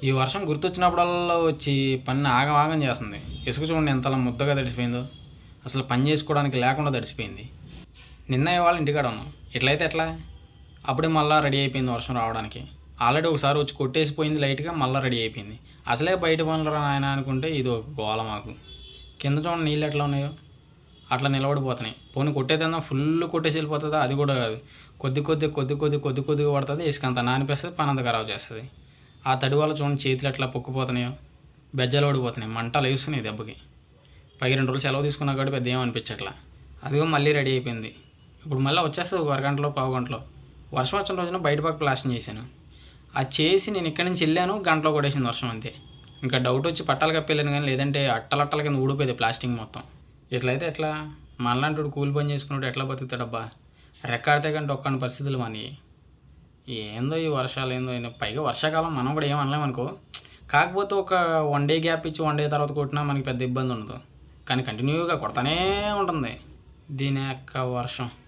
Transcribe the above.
ఈ వర్షం గుర్తొచ్చినప్పుడల్లా వచ్చి పని ఆగం ఆగం చేస్తుంది. ఇసుక చూడండి ఎంతలా ముద్దగా తడిసిపోయిందో. అసలు పని చేసుకోవడానికి లేకుండా తడిసిపోయింది. నిన్న ఇవాళ ఇంటికాడ ఉన్నాం. ఇట్లయితే ఎట్లా? అప్పుడే మళ్ళీ రెడీ అయిపోయింది వర్షం రావడానికి. ఆల్రెడీ ఒకసారి వచ్చి కొట్టేసిపోయింది లైట్గా, మళ్ళీ రెడీ అయిపోయింది. అసలే బయట పనులు రా నాయన అనుకుంటే ఇది ఒక గోల మాకు. కింద చూడండి నీళ్ళు ఎట్లా ఉన్నాయో, అట్లా నిలబడిపోతున్నాయి. పోనీ కొట్టేదన్నా ఫుల్ కొట్టేసి వెళ్ళిపోతుందా? అది కూడా కాదు. కొద్దిగా పడుతుంది, ఇసుక అంతా నానిపేస్తుంది, పని అంతా ఖరాబ్ చేస్తుంది. ఆ తడి వల్ల చూడండి చేతులు ఎట్లా పొక్కుపోతున్నాయో, బెజ్జలు ఓడిపోతున్నాయి, మంటలు వేస్తున్నాయి దెబ్బకి. పైకి 2 రోజులు సెలవు తీసుకున్నా కాబట్టి పెద్ద ఏమనిపించట్లా. అదిగో మళ్ళీ రెడీ అయిపోయింది. ఇప్పుడు మళ్ళీ వచ్చేస్తుంది ఒక అరగంటలో పావు గంటలో. వర్షం వచ్చిన రోజున బయట పక్క ప్లాస్టింగ్ చేశాను. అది చేసి నేను ఇక్కడి నుంచి వెళ్ళాను, గంటలో కొట్టేసింది వర్షం అంతే. ఇంకా డౌట్ వచ్చి పట్టాలు కప్పేళ్ళాను, కానీ లేదంటే అట్టలట్టల కింద ఊడిపోయింది ప్లాస్టింగ్ మొత్తం. ఇట్లయితే ఎట్లా? మనలాంటి కూలి పని చేసుకున్నాడు ఎట్లా బతుకుతాడబ్బా? రెక్కాడితే కంటే ఒక్కని పరిస్థితులు మనవి. ఏందో ఈ వర్షాలు ఏందో. పైగా వర్షాకాలం మనం కూడా ఏమనలేమనుకో. కాకపోతే ఒక 1 డే గ్యాప్ ఇచ్చి 1 డే తర్వాత కొట్టినా మనకి పెద్ద ఇబ్బంది ఉండదు. కానీ కంటిన్యూగా కొడతానే ఉంటుంది దీని యొక్క వర్షం.